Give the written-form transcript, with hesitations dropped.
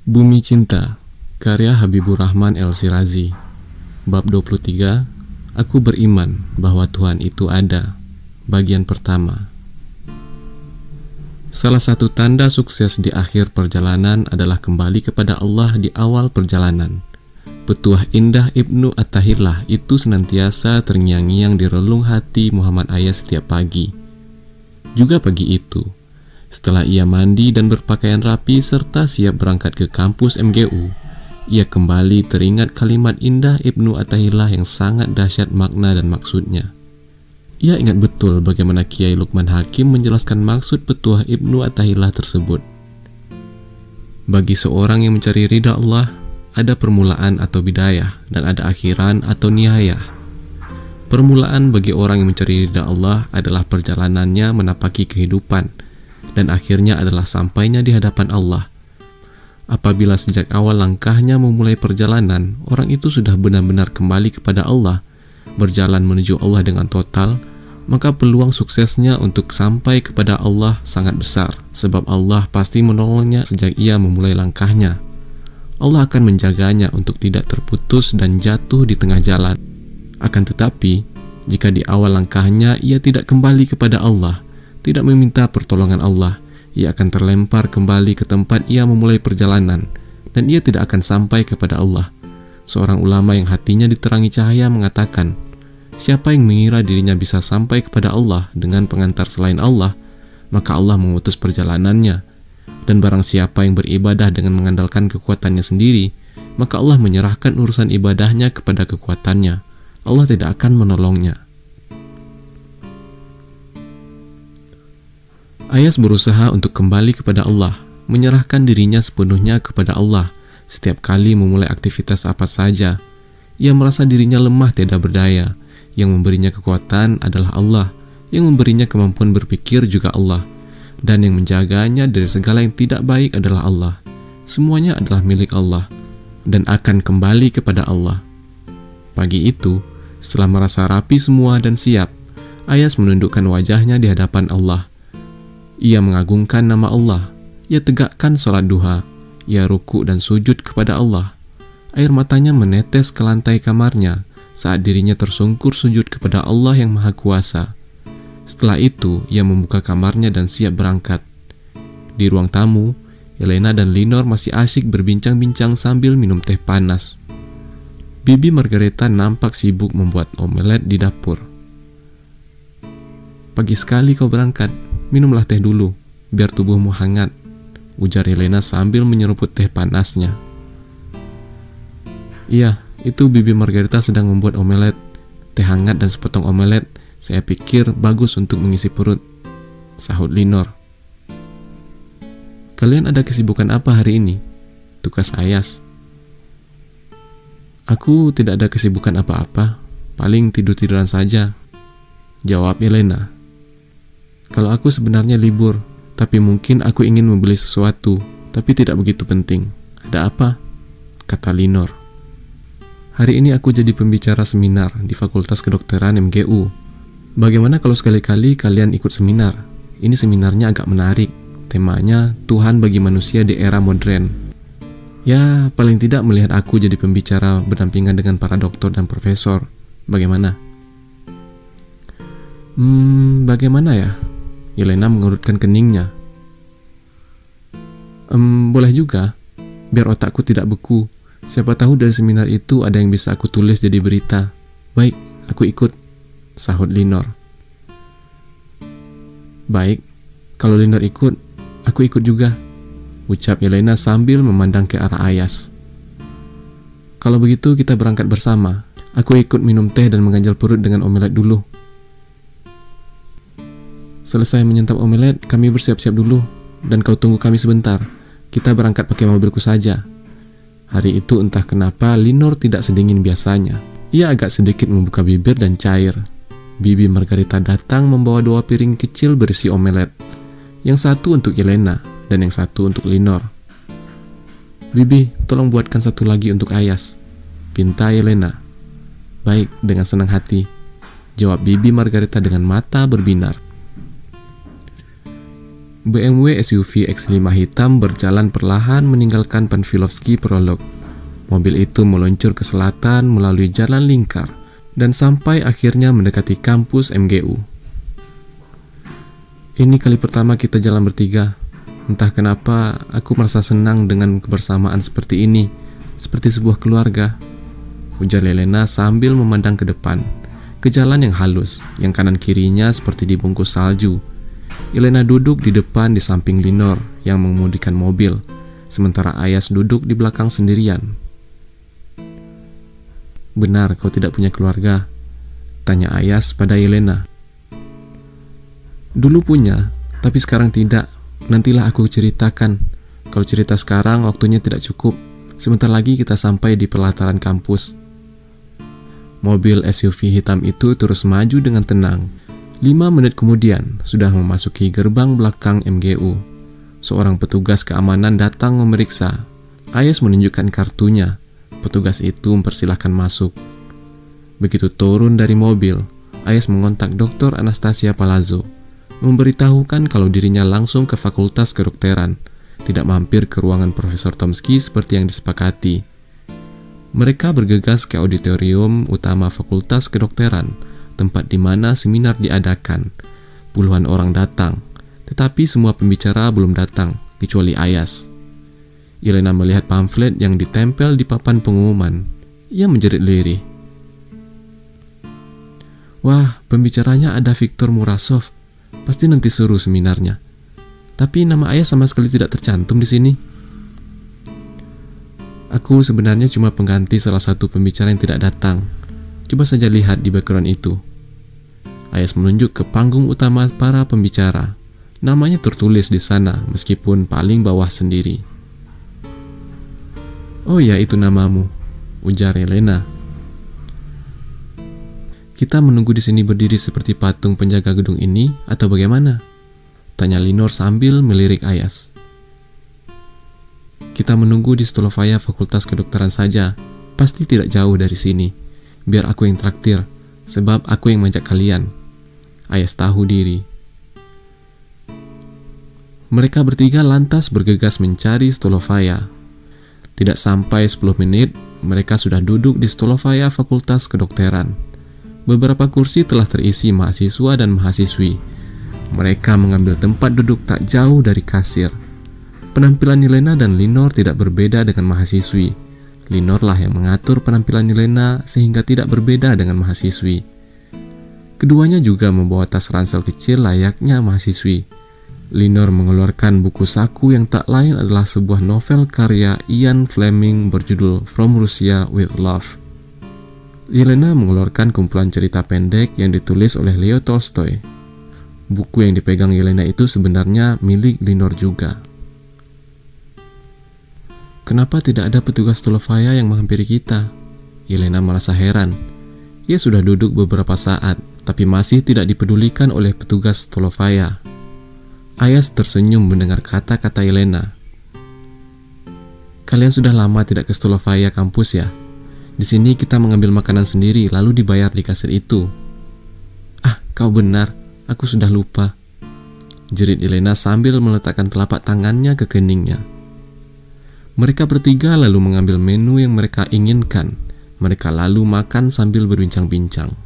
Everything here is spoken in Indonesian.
Bumi Cinta, karya Habibur Rahman El-Shirazi. Bab 23, Aku beriman bahwa Tuhan itu ada. Bagian pertama. Salah satu tanda sukses di akhir perjalanan adalah kembali kepada Allah di awal perjalanan. Petuah indah Ibnu Atha'illah itu senantiasa terngiang-ngiang di relung hati Muhammad Ayah setiap pagi. Juga pagi itu, setelah ia mandi dan berpakaian rapi serta siap berangkat ke kampus MGU, ia kembali teringat kalimat indah Ibnu Atha'illah yang sangat dahsyat makna dan maksudnya. Ia ingat betul bagaimana Kiai Luqman Hakim menjelaskan maksud petuah Ibnu Atha'illah tersebut. Bagi seorang yang mencari ridha Allah, ada permulaan atau bidayah dan ada akhiran atau nihayah. Permulaan bagi orang yang mencari ridha Allah adalah perjalanannya menapaki kehidupan, dan akhirnya adalah sampainya di hadapan Allah. Apabila sejak awal langkahnya memulai perjalanan, orang itu sudah benar-benar kembali kepada Allah, berjalan menuju Allah dengan total, maka peluang suksesnya untuk sampai kepada Allah sangat besar, sebab Allah pasti menolongnya sejak ia memulai langkahnya. Allah akan menjaganya untuk tidak terputus dan jatuh di tengah jalan. Akan tetapi, jika di awal langkahnya ia tidak kembali kepada Allah, tidak meminta pertolongan Allah, ia akan terlempar kembali ke tempat ia memulai perjalanan, dan ia tidak akan sampai kepada Allah. Seorang ulama yang hatinya diterangi cahaya mengatakan, siapa yang mengira dirinya bisa sampai kepada Allah dengan pengantar selain Allah, maka Allah memutus perjalanannya. Dan barang siapa yang beribadah dengan mengandalkan kekuatannya sendiri, maka Allah menyerahkan urusan ibadahnya kepada kekuatannya. Allah tidak akan menolongnya. Ayas berusaha untuk kembali kepada Allah, menyerahkan dirinya sepenuhnya kepada Allah. Setiap kali memulai aktivitas apa saja, ia merasa dirinya lemah tiada berdaya. Yang memberinya kekuatan adalah Allah, yang memberinya kemampuan berpikir juga Allah, dan yang menjaganya dari segala yang tidak baik adalah Allah. Semuanya adalah milik Allah, dan akan kembali kepada Allah. Pagi itu, setelah merasa rapi semua dan siap, Ayas menundukkan wajahnya di hadapan Allah. Ia mengagungkan nama Allah, ia tegakkan sholat duha, ia ruku dan sujud kepada Allah. Air matanya menetes ke lantai kamarnya saat dirinya tersungkur sujud kepada Allah yang Maha Kuasa. Setelah itu, ia membuka kamarnya dan siap berangkat. Di ruang tamu, Elena dan Linor masih asyik berbincang-bincang sambil minum teh panas. Bibi Margareta nampak sibuk membuat omelet di dapur. Pagi sekali kau berangkat, minumlah teh dulu, biar tubuhmu hangat, ujar Elena sambil menyeruput teh panasnya. Iya, itu Bibi Margareta sedang membuat omelet, teh hangat dan sepotong omelet. Saya pikir bagus untuk mengisi perut, sahut Linor. Kalian ada kesibukan apa hari ini? Tukas Ayas. Aku tidak ada kesibukan apa-apa, paling tidur-tiduran saja, jawab Elena. Kalau aku sebenarnya libur, tapi mungkin aku ingin membeli sesuatu, tapi tidak begitu penting. Ada apa? Kata Linor. Hari ini aku jadi pembicara seminar di Fakultas Kedokteran MGU. Bagaimana kalau sekali-kali kalian ikut seminar? Ini seminarnya agak menarik. Temanya Tuhan bagi manusia di era modern. Ya, paling tidak melihat aku jadi pembicara berdampingan dengan para dokter dan profesor. Bagaimana? Bagaimana ya? Yelena mengerutkan keningnya. Boleh juga. Biar otakku tidak beku. Siapa tahu dari seminar itu ada yang bisa aku tulis jadi berita. Baik, aku ikut, sahut Linor. Baik, kalau Linor ikut, aku ikut juga, ucap Elena sambil memandang ke arah Ayas. Kalau begitu kita berangkat bersama. Aku ikut minum teh dan mengganjal perut dengan omelet dulu. Selesai menyantap omelet, kami bersiap-siap dulu, dan kau tunggu kami sebentar. Kita berangkat pakai mobilku saja. Hari itu entah kenapa Linor tidak sedingin biasanya. Ia agak sedikit membuka bibir dan cair. Bibi Margareta datang membawa 2 piring kecil berisi omelet. Yang satu untuk Elena dan yang satu untuk Linor. Bibi, tolong buatkan satu lagi untuk Ayas, pinta Elena. Baik, dengan senang hati, jawab Bibi Margareta dengan mata berbinar. BMW SUV X5 hitam berjalan perlahan meninggalkan Panfilovsky Prolog. Mobil itu meluncur ke selatan melalui jalan lingkar dan sampai akhirnya mendekati kampus MGU. Ini kali pertama kita jalan bertiga. Entah kenapa aku merasa senang dengan kebersamaan seperti ini, seperti sebuah keluarga, ujar Yelena sambil memandang ke depan, ke jalan yang halus, yang kanan kirinya seperti dibungkus salju. Yelena duduk di depan di samping Linor yang mengemudikan mobil, sementara Ayas duduk di belakang sendirian. "Benar kau tidak punya keluarga?" tanya Ayas pada Yelena. "Dulu punya, tapi sekarang tidak. Nantilah aku ceritakan. Kalau cerita sekarang waktunya tidak cukup. Sebentar lagi kita sampai di pelataran kampus." Mobil SUV hitam itu terus maju dengan tenang. 5 menit kemudian sudah memasuki gerbang belakang MGU. Seorang petugas keamanan datang memeriksa. Ayas menunjukkan kartunya. Petugas itu mempersilahkan masuk. Begitu turun dari mobil, Ayas mengontak Dr. Anastasia Palazzo, memberitahukan kalau dirinya langsung ke Fakultas Kedokteran, tidak mampir ke ruangan Profesor Tomsky seperti yang disepakati. Mereka bergegas ke auditorium utama Fakultas Kedokteran, tempat di mana seminar diadakan. Puluhan orang datang, tetapi semua pembicara belum datang, kecuali Ayas. Yelena melihat pamflet yang ditempel di papan pengumuman. Ia menjerit lirih. "Wah, pembicaranya ada Viktor Murasov. Pasti nanti seru seminarnya. Tapi nama Ayas sama sekali tidak tercantum di sini." "Aku sebenarnya cuma pengganti salah satu pembicara yang tidak datang. Coba saja lihat di background itu." Ayas menunjuk ke panggung utama para pembicara. Namanya tertulis di sana, meskipun paling bawah sendiri. "Oh ya, itu namamu," ujar Yelena. "Kita menunggu di sini berdiri seperti patung penjaga gedung ini, atau bagaimana?" tanya Linor sambil melirik Ayas. "Kita menunggu di Stolovaya Fakultas Kedokteran saja. Pasti tidak jauh dari sini. Biar aku yang traktir, sebab aku yang mengajak kalian." Ayas tahu diri. Mereka bertiga lantas bergegas mencari Stolovaya. Tidak sampai 10 menit, mereka sudah duduk di Stolovaya Fakultas Kedokteran. Beberapa kursi telah terisi mahasiswa dan mahasiswi. Mereka mengambil tempat duduk tak jauh dari kasir. Penampilan Yelena dan Linor tidak berbeda dengan mahasiswi. Linor lah yang mengatur penampilan Yelena sehingga tidak berbeda dengan mahasiswi. Keduanya juga membawa tas ransel kecil layaknya mahasiswi. Linor mengeluarkan buku saku yang tak lain adalah sebuah novel karya Ian Fleming berjudul From Russia with Love. Yelena mengeluarkan kumpulan cerita pendek yang ditulis oleh Leo Tolstoy. Buku yang dipegang Yelena itu sebenarnya milik Linor juga. "Kenapa tidak ada petugas Stolovaya yang menghampiri kita?" Yelena merasa heran. Ia sudah duduk beberapa saat, tapi masih tidak dipedulikan oleh petugas Stolovaya. Ayas tersenyum mendengar kata-kata Yelena. "Kalian sudah lama tidak ke Stolovaya kampus ya? Di sini kita mengambil makanan sendiri lalu dibayar di kasir itu." "Ah, kau benar, aku sudah lupa," jerit Yelena sambil meletakkan telapak tangannya ke keningnya. Mereka bertiga lalu mengambil menu yang mereka inginkan. Mereka lalu makan sambil berbincang-bincang.